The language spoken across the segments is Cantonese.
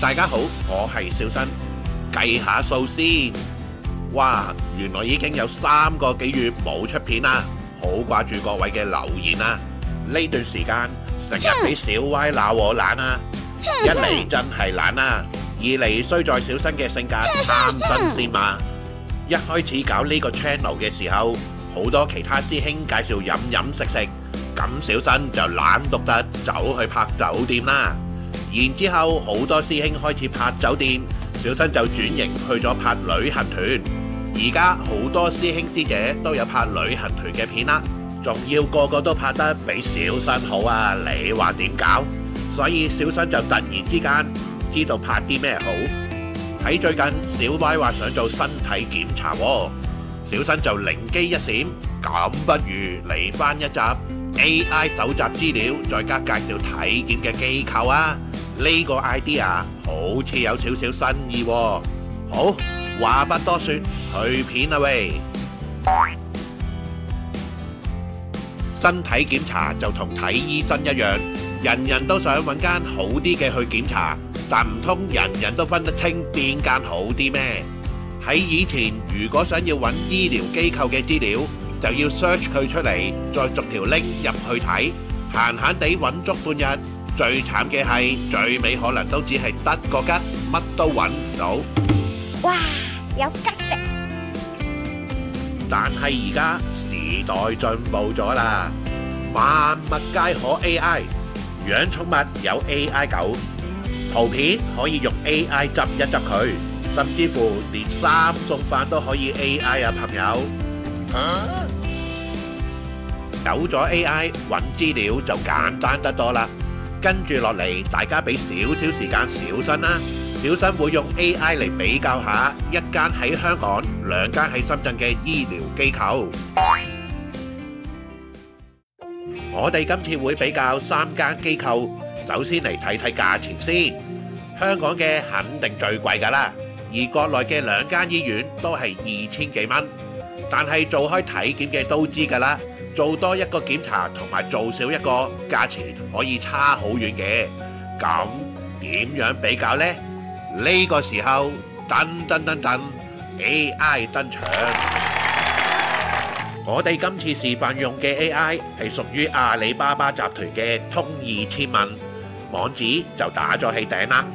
大家好，我係小新，計下數先。哇，原來已經有3個幾月冇出片啦，好掛住各位嘅留言啊！呢段時間成日俾小歪鬧我懶啊，一嚟真係懶啊，二嚟衰在小新嘅性格貪新鮮嘛。一開始搞呢個 channel 嘅時候，好多其他師兄介紹飲飲食食，咁小新就懶獨特走去拍酒店啦。然之後好多師兄開始拍酒店，小新就轉型去咗拍旅行團。而家好多師兄師姐都有拍旅行團嘅片啦，仲要個個都拍得比小新好啊！你話點搞？所以小新就突然之間唔知道拍啲咩好。喺最近小歪話想做身體檢查喎，小新就靈機一閃，咁不如嚟返一集 AI 搜集資料，再加介紹體檢嘅機構啊！呢個 idea 好似有少少新意喎。好，話不多說，去片啦喂！身體檢查就同睇醫生一樣，人人都想揾間好啲嘅去檢查，但唔通人人都分得清邊間好啲咩？喺以前，如果想要揾醫療機構嘅資料，就要 search 佢出嚟，再逐條 link 入去睇，閒閒地揾足半日。最慘嘅係最尾可能都只係得個吉，乜都揾唔到。哇，有吉食！但係而家時代進步咗啦，萬物皆可 AI， 養寵物有 AI 狗，圖片可以用 AI 執一執佢，甚至乎連衫送飯都可以 AI 啊，朋友！有咗 AI 揾資料就簡單得多啦。跟住落嚟，大家俾少少時間小新啦。小新會用 AI 嚟比較下一間喺香港、2間喺深圳嘅醫療機構。我哋今次會比較3間機構，首先嚟睇睇價錢先。香港嘅肯定最貴㗎啦，而國內嘅2間醫院都係2000幾蚊。但係做開體檢嘅都知㗎啦。做多一個檢查同埋做少一個，價錢可以差好遠嘅。咁點樣比較呢？呢個時候，噔 AI 登場。我哋今次示範用嘅 AI 係屬於阿里巴巴集團嘅通義千問，網址就打咗喺頂啦。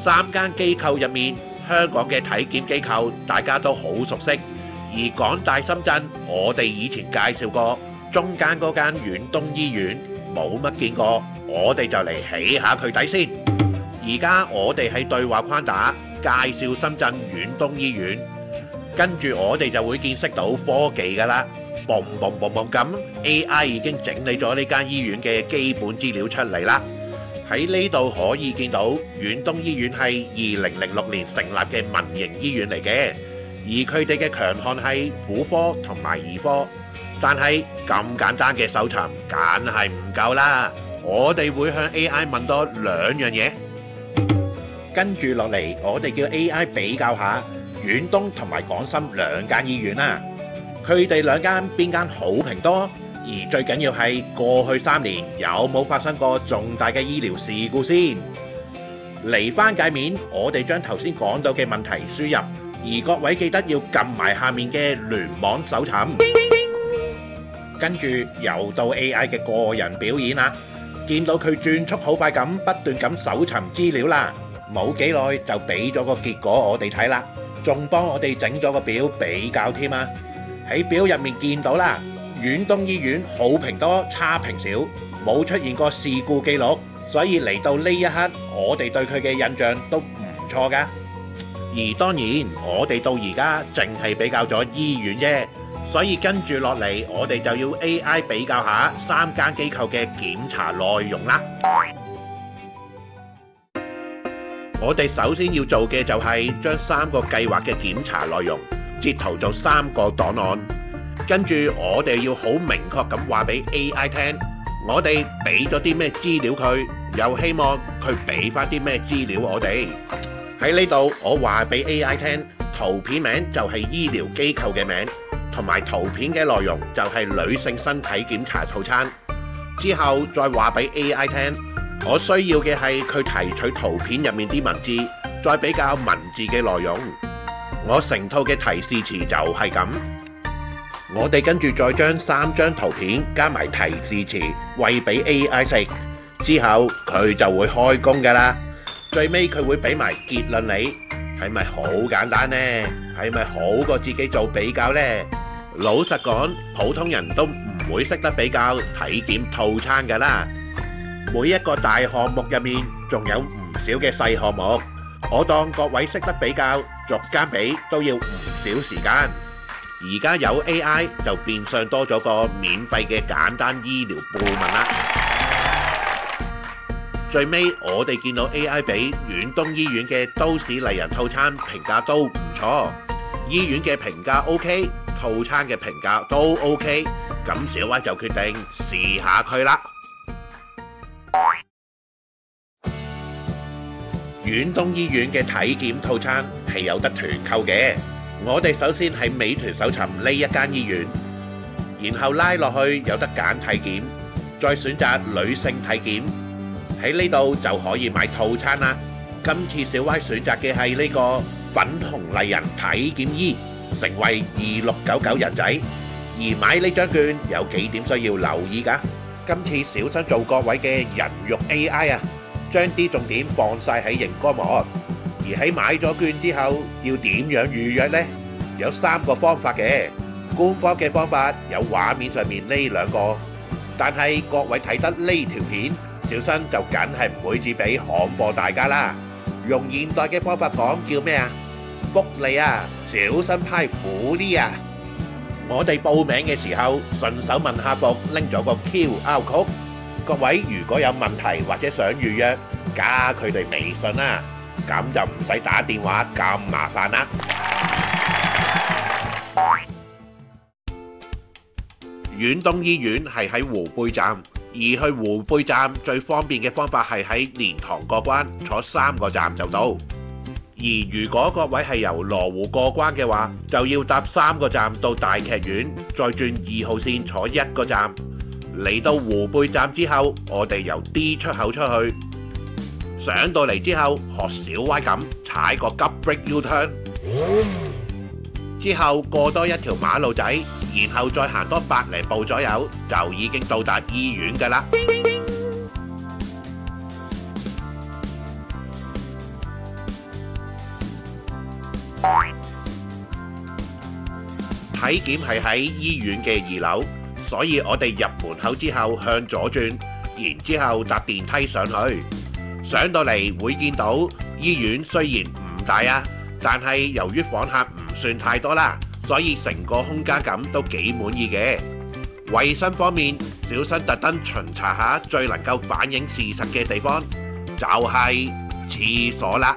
3間機構入面，香港嘅體檢機構大家都好熟悉，而港大深圳我哋以前介紹過。中間嗰間遠東醫院冇乜見過，我哋就嚟起下佢底先。而家我哋喺對話框打介紹深圳遠東醫院，跟住我哋就會見識到科技噶啦，嘣咁 AI 已經整理咗呢間醫院嘅基本資料出嚟啦。喺呢度可以見到遠東醫院係2006年成立嘅民營醫院嚟嘅，而佢哋嘅強項係婦科同埋兒科。但係咁簡單嘅搜尋梗係唔夠啦，我哋會向 AI 問多2樣嘢。跟住落嚟，我哋叫 AI 比較下遠東同埋港深2間醫院啦。佢哋2間邊間好評多？而最緊要係過去3年有冇發生過重大嘅醫療事故先？嚟返界面，我哋將頭先講到嘅問題輸入，而各位記得要撳埋下面嘅聯網搜尋。跟住又到 AI 嘅個人表演啦，見到佢轉速好快咁不斷咁搜尋資料啦，冇幾耐就俾咗個結果我哋睇啦，仲幫我哋整咗個表比較添啊！喺表入面見到啦，遠東醫院好評多，差評少，冇出現過事故記錄，所以嚟到呢一刻，我哋對佢嘅印象都唔錯噶。而當然，我哋到而家淨係比較咗醫院啫。所以跟住落嚟，我哋就要 AI 比較下3間機構嘅檢查內容啦。我哋首先要做嘅就係將3個計劃嘅檢查內容截圖做3個檔案，跟住我哋要好明確咁話俾 AI 聽，我哋俾咗啲咩資料佢，又希望佢俾翻啲咩資料我哋。喺呢度，我話俾 AI 聽，圖片名就係醫療機構嘅名。同埋圖片嘅內容就係女性身體檢查套餐，之後再話俾 AI 聽，我需要嘅係佢提取圖片入面啲文字，再比較文字嘅內容。我成套嘅提示詞就係咁。我哋跟住再將3張圖片加埋提示詞餵俾 AI 食，之後佢就會開工㗎啦。最尾佢會俾埋結論你，係咪好簡單呢？係咪好過自己做比較呢？老實講，普通人都唔會識得比較體檢套餐㗎啦。每一個大項目入面仲有唔少嘅細項目，我當各位識得比較，逐間比都要唔少時間。而家有 AI 就變相多咗個免費嘅簡單醫療顧問啦。最尾我哋見到 AI 俾遠東醫院嘅都市麗人套餐評價都唔錯，醫院嘅評價 OK， 套餐嘅評價都 OK， 咁小歪就決定試下佢啦。遠東醫院嘅體檢套餐係有得團購嘅。我哋首先喺美團搜尋呢一間醫院，然後拉落去有得揀體檢，再選擇女性體檢，喺呢度就可以買套餐啦。今次小歪選擇嘅係呢個粉紅麗人體檢醫，成為2699人仔。而買呢張券有幾點需要留意㗎？今次小新做各位嘅人肉 AI 啊，將啲重點放晒喺熒光幕。而喺買咗券之後，要點樣預約呢？有3個方法嘅。官方嘅方法有畫面上面呢2個，但係各位睇得呢條片，小新就梗係唔會只俾行貨大家啦。用現代嘅方法講叫咩啊？福利啊！小新派苦啲啊！我哋報名嘅時候，順手問客服拎咗個 QR code。各位如果有問題或者想預約，加佢哋微信啦。咁就唔使打電話咁麻煩啦。遠東醫院係喺湖背站，而去湖背站最方便嘅方法係喺蓮塘過關，坐3個站就到。而如果各位係由羅湖過關嘅話，就要搭3個站到大劇院，再轉2號線坐1個站。嚟到湖背站之後，我哋由 D 出口出去。上到嚟之後，學小歪咁踩個急 brake U-turn， 之後過多一條馬路仔，然後再行多100零步左右，就已經到達醫院㗎啦。體檢係喺醫院嘅2樓，所以我哋入門口之後向左轉，然之後搭電梯上去。上到嚟會見到醫院雖然唔大啊，但係由於訪客唔算太多啦，所以成個空間感都幾滿意嘅。衛生方面，小新特登巡查下最能夠反映事實嘅地方，就係廁所啦。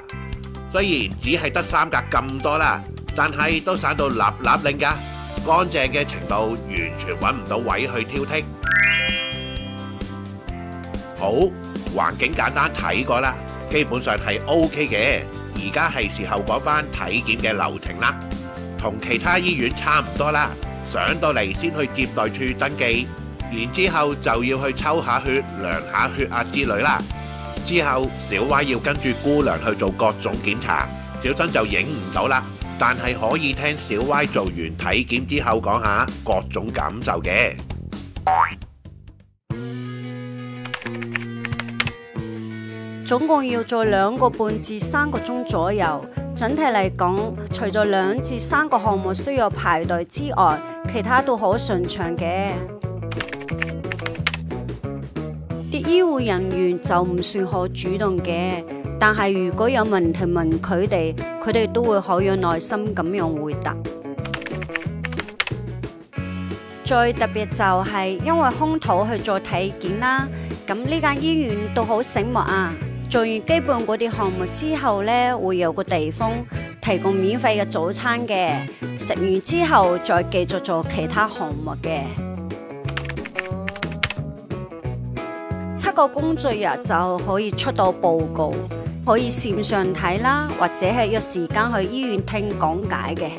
雖然只係得3格咁多啦，但係都省到立立令㗎，乾淨嘅程度完全揾唔到位去挑剔。好，環境簡單睇過啦，基本上係 OK 嘅。而家係時候講返體檢嘅流程啦，同其他醫院差唔多啦。上到嚟先去接待處登記，然之後就要去抽下血、量下血壓之類啦。之後小歪要跟住姑娘去做各種檢查，小新就影唔到啦，但係可以聽小歪做完體檢之後講下各種感受嘅。總共要做2個半至3個鐘左右。整體嚟講，除咗2至3個項目需要排隊之外，其他都好順暢嘅。啲醫護人員就唔算好主動嘅，但係如果有問題問佢哋都會好有耐心咁樣回答。最特別就係因為空肚去做體檢啦，咁呢間醫院都好醒目啊！做完基本嗰啲項目之後呢，會有個地方提供免費嘅早餐嘅，食完之後再繼續做其他項目嘅。7個工作日就可以出到報告，可以線上睇啦，或者係約時間去醫院聽講解嘅。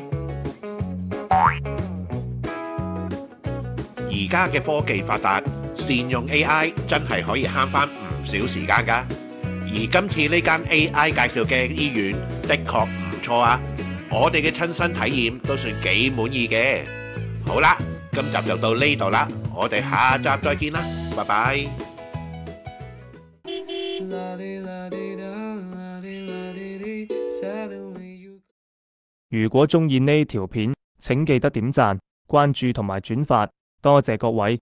而家嘅科技發達，善用 AI 真係可以慳返唔少時間㗎。而今次呢間 AI 介紹嘅醫院的確唔錯啊，我哋嘅親身體驗都算幾滿意嘅。好啦，今集就到呢度啦，我哋下集再見啦，拜拜。如果鍾意呢條片，請記得點讚、關注同埋轉發，多謝各位。